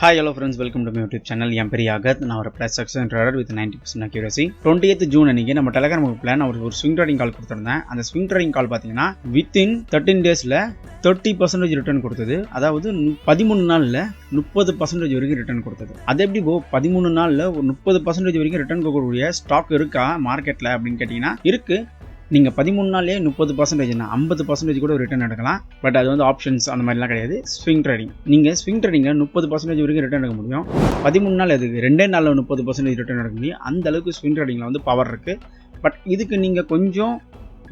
Hi, hello friends, welcome to my YouTube channel. I am Yagath. Now, a price action trader with 90% accuracy. 20th June அன்னைக்கு நம்ம Telegram குரூப்ல நான் ஒரு swing trading call கொடுத்திருந்தேன். அந்த swing trading call பாத்தீங்கன்னா within 13 daysல 30% return கொடுத்தது. அதாவது 13 நாள்ல 30% வரைக்கும் ரிட்டர்ன் கொடுத்தது. அது எப்படி 13 நாள்ல 30% வரைக்கும் ரிட்டர்ன் கொடுக்கக்கூடிய ஸ்டாக் இருக்கா மார்க்கெட்ல அப்படின்னு கேட்டீங்கன்னா இருக்கு. நீங்கள் 13 நாள்லேயே 30% 50% கூட ரிட்டர்ன் எடுக்கலாம். பட் அது வந்து ஆப்ஷன்ஸ் அந்த மாதிரிலாம் கிடையாது. ஸ்விங் ட்ரேடிங் நீங்கள் ஸ்விங் ட்ரேடிங்கில் 30% வரைக்கும் ரிட்டர்ன் எடுக்க முடியும். 13 நாள் எதுக்கு 2 நாளில் 30% ரிட்டர்ன் எடுக்க முடியும். அந்த அளவுக்கு ஸ்விங் ட்ரேடிங்கில் வந்து பவர் இருக்குது. பட் இதுக்கு நீங்கள் கொஞ்சம்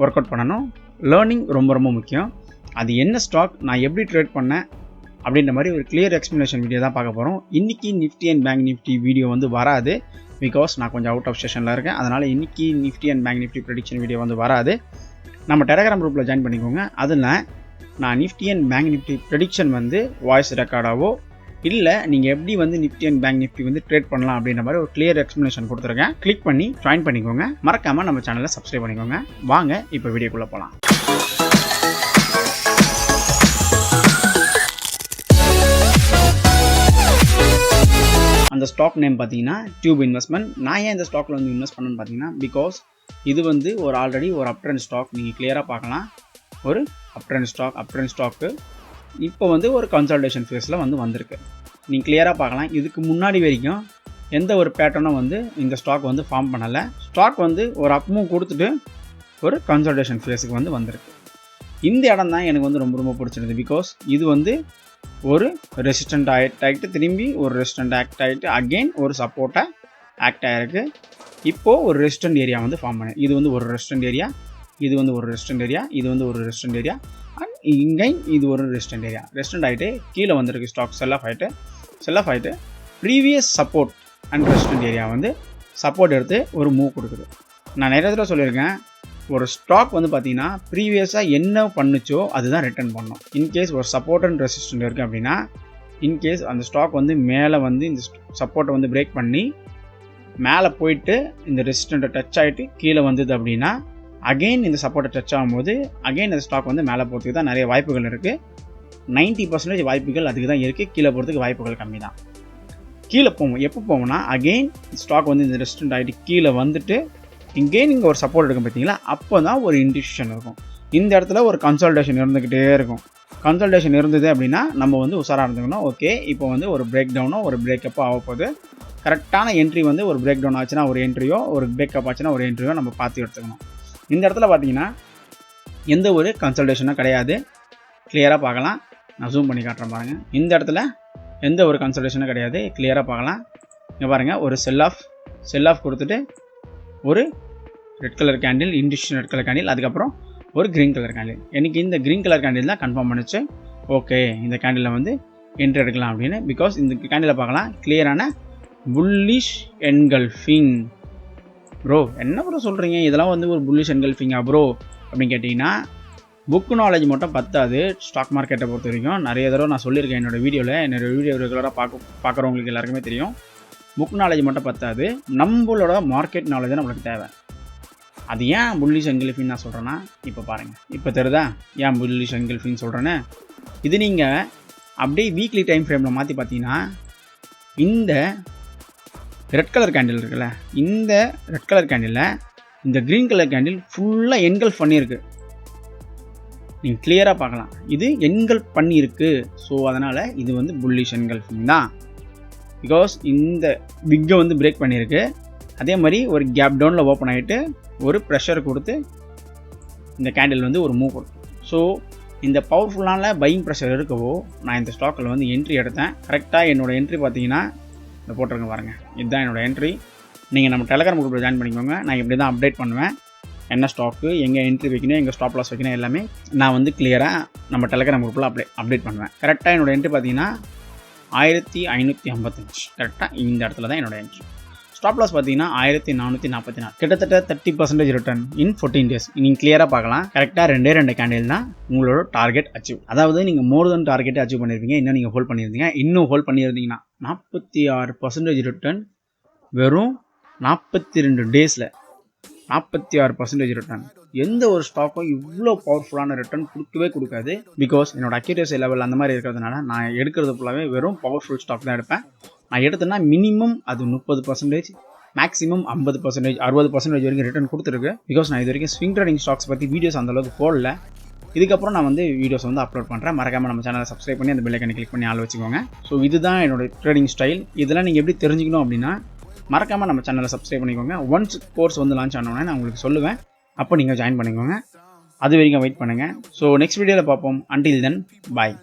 ஒர்க் அவுட் பண்ணணும். லேர்னிங் ரொம்ப ரொம்ப முக்கியம். அது என்ன ஸ்டாக், நான் எப்படி ட்ரேட் பண்ணேன் அப்படின்ற மாதிரி ஒரு கிளியர் எக்ஸ்ப்ளனேஷன் வீடியோ தான் பார்க்க போகிறோம். இன்றைக்கி Nifty and bank Nifty video வந்து வராது. பிகாஸ் நான் கொஞ்சம் அவுட் ஆஃப் செஷனில் இருக்கேன். அதனால் இன்றைக்கி Nifty and bank Nifty prediction video வந்து வராது. நம்ம டெலகிராம் குரூப்பில் ஜாயின் பண்ணிக்கோங்க. அதில் நான் Nifty and bank Nifty prediction வந்து வாய்ஸ் ரெக்கார்டாவோ இல்லை நீங்கள் எப்படி வந்து நிஃப்டி அண்ட் பேங்க் நிஃப்டி வந்து ட்ரேட் பண்ணலாம் அப்படின்ற மாதிரி ஒரு கிளியர் எக்ஸ்ப்ளனேஷன் கொடுத்துருக்கேன். கிளிக் பண்ணி ஜாயின் பண்ணிக்கோங்க. மறக்காமல் நம்ம சேனலை சப்ஸ்கிரைப் பண்ணிக்கோங்க. வாங்க இப்போ வீடியோக்குள்ளே போகலாம். அந்த ஸ்டாக் நேம் பார்த்தீங்கன்னா டியூப் இன்வெஸ்ட்மெண்ட். நான் ஏன் இந்த ஸ்டாக்கில் வந்து இன்வெஸ்ட் பண்ணணும்னு பார்த்தீங்கன்னா பிகாஸ் இது வந்து ஒரு ஆல்ரெடி ஒரு அப் ட்ரெண்ட் ஸ்டாக். நீங்கள் கிளியராக பார்க்கலாம், ஒரு அப் ட்ரெண்ட் ஸ்டாக்கு இப்போ வந்து ஒரு கன்சல்டேஷன் ஃபேஸில் வந்து வந்திருக்கு. நீங்கள் கிளியராக பார்க்கலாம். இதுக்கு முன்னாடி வரைக்கும் எந்த ஒரு பேட்டர்னும் வந்து இந்த ஸ்டாக் வந்து ஃபார்ம் பண்ணலை. ஸ்டாக் வந்து ஒரு அப் மூவ் கொடுத்துட்டு ஒரு கன்சல்டேஷன் ஃபேஸுக்கு வந்து வந்திருக்கு. இந்த இடம் தான் எனக்கு வந்து ரொம்ப ரொம்ப பிடிச்சிருந்தது. பிகாஸ் இது வந்து ஒரு ரெசிஸ்டன்ட் ஆகிட்டு திரும்பி ஒரு ரெசிஸ்டன்ட் ஆக்ட் ஆகிட்டு அகெயின் ஒரு சப்போர்ட்டாக ஆக்ட் ஆகிருக்கு. இப்போது ஒரு ரெசிஸ்டன்ட் ஏரியா வந்து ஃபார்ம் பண்ணு. இது வந்து ஒரு ரெசிஸ்டன்ட் ஏரியா, இது வந்து ஒரு ரெசிஸ்டன்ட் ஏரியா, இது வந்து ஒரு ரெசிஸ்டன்ட் ஏரியா, அண்ட் இங்கே இது ஒரு ரெசிஸ்டன்ட் ஏரியா. ரெசிஸ்டன்ட் ஆகிட்டு கீழே வந்திருக்கு. ஸ்டாக் செல் ஆஃப் ஆகிட்டு previous support and resistant area வந்து சப்போர்ட் எடுத்து ஒரு மூவ் கொடுக்குது. நான் நிறைய தடவை சொல்லியிருக்கேன், ஒரு ஸ்டாக் வந்து பார்த்தீங்கன்னா ப்ரீவியஸாக என்ன பண்ணுச்சோ அதுதான் ரிட்டர்ன் பண்ணணும். இன்கேஸ் ஒரு சப்போர்ட் அண்ட் ரெசிஸ்டன்ட் இருக்குது அப்படின்னா, இன்கேஸ் அந்த ஸ்டாக் வந்து மேலே வந்து இந்த சப்போர்ட்டை வந்து பிரேக் பண்ணி மேலே போயிட்டு இந்த ரெசிஸ்டண்ட்டை டச் ஆகிட்டு கீழே வந்தது அப்படின்னா, அகெயின் இந்த சப்போர்ட்டை டச் ஆகும்போது அகெயின் அந்த ஸ்டாக் வந்து மேலே போகிறதுக்கு தான் நிறைய வாய்ப்புகள் இருக்குது. 90% வாய்ப்புகள் அதுக்கு தான் இருக்குது. கீழே போகிறதுக்கு வாய்ப்புகள் கம்மி தான். கீழே போவோம். எப்போ போவோம்னா அகெயின் ஸ்டாக் வந்து இந்த ரெசிஸ்டன்ட் ஆகிட்டு கீழே வந்துட்டு இங்கே நீங்கள் ஒரு சப்போர்ட் எடுக்கும் பார்த்தீங்களா, அப்போ தான் ஒரு இன்டியூஷன் இருக்கும். இந்த இடத்துல ஒரு கன்சல்டேஷன் இருந்துக்கிட்டே இருக்கும். கன்சல்டேஷன் இருந்தது அப்படின்னா நம்ம வந்து உஷாராக இருந்துக்கணும். ஓகே, இப்போ வந்து ஒரு பிரேக் டவுனோ ஒரு பிரேக்கப்போ ஆக போகுது. கரெக்டான என்ட்ரி வந்து ஒரு பிரேக் டவுன் ஆச்சுன்னா ஒரு என்ட்ரியோ, ஒரு பிரேக்கப் ஆச்சுன்னா ஒரு என்ட்ரியோ நம்ம பார்த்து எடுத்துக்கணும். இந்த இடத்துல பார்த்தீங்கன்னா எந்த ஒரு கன்சல்டேஷனும் கிடையாது. கிளியராக பார்க்கலாம். நான் ஜூம் பண்ணி காட்டுறேன் பாருங்கள். இந்த இடத்துல எந்த ஒரு கன்சல்டேஷனும் கிடையாது. கிளியராக பார்க்கலாம். இங்கே பாருங்கள், ஒரு செல் ஆஃப் கொடுத்துட்டு ஒரு ரெட் கலர் கேண்டில், இண்டிஷன் ரெட் கலர் கேண்டில், அதுக்கப்புறம் ஒரு க்ரீன் கலர் கேண்டில். எனக்கு இந்த க்ரீன் கலர் கேண்டில் தான் கன்ஃபார்ம் பண்ணிச்சு. ஓகே, இந்த கேண்டிலில் வந்து என்ட்ரி எடுக்கலாம் அப்படின்னு. பிகாஸ் இந்த கேண்டிலை பார்க்கலாம், கிளியரான புல்லிஷ் என்கல்ஃபிங். ப்ரோ என்ன ப்ரோ சொல்கிறீங்க, இதெல்லாம் வந்து ஒரு புல்லிஷ் என்கல்ஃபிங்கா ப்ரோ அப்படின்னு கேட்டிங்கன்னா, புக் நாலேஜ் மட்டும் பத்தாது. ஸ்டாக் மார்க்கெட்டை பொறுத்த வரைக்கும் நிறைய தடவை நான் சொல்லியிருக்கேன் என்னோடய வீடியோ ரெகுலராக பார்க்குறவங்களுக்கு எல்லாருக்குமே தெரியும். புக் நாலேஜ் மட்டும் பத்தாது, நம்மளோட மார்க்கெட் நாலேஜ் நம்மளுக்கு தேவை. அது ஏன் புல்லிஷ் என்கல்ஃபிங் நான் சொல்கிறேன்னா, இப்போ பாருங்கள், இப்போ தெரியுதா ஏன் புல்லிஷ் என்கல்ஃபிங் சொல்கிறேன்னு. இது நீங்கள் அப்படியே வீக்லி டைம் ஃப்ரேமில் மாற்றி பார்த்தீங்கன்னா, இந்த ரெட் கலர் கேண்டில் இருக்குல்ல, இந்த ரெட் கலர் கேண்டிலில் இந்த க்ரீன் கலர் கேண்டில் ஃபுல்லாக என்கல்ஃப் பண்ணியிருக்கு. நீங்கள் கிளியராக பார்க்கலாம், இது என்கல்ஃப் பண்ணியிருக்கு. ஸோ அதனால் இது வந்து புல்லிஷ் என்கல்ஃபிங் தான். பிகாஸ் இந்த பிக்கை வந்து பிரேக் பண்ணியிருக்கு. அதே மாதிரி ஒரு கேப் டவுனில் ஓப்பன் ஆகிட்டு ஒரு ப்ரெஷர் கொடுத்து இந்த கேண்டில் வந்து ஒரு மூவ் கொடுக்கும். ஸோ இந்த பவர்ஃபுல்லான பையிங் ப்ரெஷர் இருக்கவோ நான் இந்த ஸ்டாக்கில் வந்து என்ட்ரி எடுத்தேன். கரெக்டாக என்னோடய என்ட்ரி பார்த்தீங்கன்னா இந்த போட்டிருங்க பாருங்கள், இதுதான் என்னோடய என்ட்ரி. நீங்கள் நம்ம டெலகிராம் குரூப்பில் ஜாயின் பண்ணிக்கோங்க. நான் இப்படி தான் அப்டேட் பண்ணுவேன். என்ன ஸ்டாக்கு, எங்கே என்ட்ரி வைக்கணும், எங்கே ஸ்டாப் லாஸ் வைக்கணும், எல்லாமே நான் வந்து கிளியராக நம்ம டெலகிராம் குரூப்பில் அப்டேட் பண்ணுவேன். கரெக்டாக என்னோடய என்ட்ரி பார்த்தீங்கன்னா 1555. கரெக்டாக இந்த இடத்துல தான் என்னோட என்ட்ரி. ஸ்டாப் லாஸ் பார்த்தீங்கன்னா 1444. கிட்டத்தட்ட 30% ரிட்டர்ன் இன் 14 days. நீங்கள் கிளியராக பார்க்கலாம். கரெக்டாக 2 கேண்டில் தான் உங்களோட டார்கெட் அச்சீவ். அதாவது நீங்கள் மோர் தென் டார்கெட்டை அச்சீவ் பண்ணியிருப்பீங்க. இன்னும் நீங்கள் ஹோல்ட் பண்ணியிருந்தீங்கன்னா 46% ரிட்டர்ன் வெறும் 42 daysல. 46% ரிட்டர்ன். எந்த ஒரு ஸ்டாக்கும் இவ்வளோ பவர்ஃபுல்லான ரிட்டர்ன் கொடுக்காது. பிகாஸ் என்னோட அக்யூரேசி லெவல் அந்த மாதிரி இருக்கிறதுனால நான் எடுக்கிறது ஃபுல்லாகவே வெறும் பவர்ஃபுல் ஸ்டாக் தான் எடுப்பேன். நான் எடுத்தேன்னா மினிமம் அது 30%, மேக்ஸிமம் 50%, 60% வரைக்கும் ரிட்டர்ன் கொடுத்துருக்கு. பிகாஸ் நான் இது வரைக்கும் ஸ்விங் ட்ரேடிங் ஸ்டாக்ஸ் பற்றி வீடியோஸ் அந்தளவுக்கு போடல. இதுக்கப்புறம் நான் வந்து வீடியோஸ் வந்து அப்லோட் பண்ணுறேன். மறக்காமல் நம்ம சேனலை சப்ஸ்கிரைப் பண்ணி அந்த பெல் ஐக்கனை கிளிக் பண்ணி ஆள் வச்சுக்கோங்க. ஸோ இதுதான் என்னோட ட்ரேடிங் ஸ்டைல். இதெல்லாம் நீங்கள் எப்படி தெரிஞ்சுக்கணும் அப்படின்னா மறக்காமல் நம்ம சேனலை சப்ஸ்கிரைப் பண்ணிக்கோங்க. ஒன்ஸ் கோர்ஸ் வந்து லான்ச் ஆனோடனே நான் உங்களுக்கு சொல்லுவேன். அப்போ நீங்கள் ஜாயின் பண்ணிக்கோங்க. அது வரைக்கும் வெயிட் பண்ணுங்கள். ஸோ நெக்ஸ்ட் வீடியோவில் பார்ப்போம். அன்டில் தென் பாய்.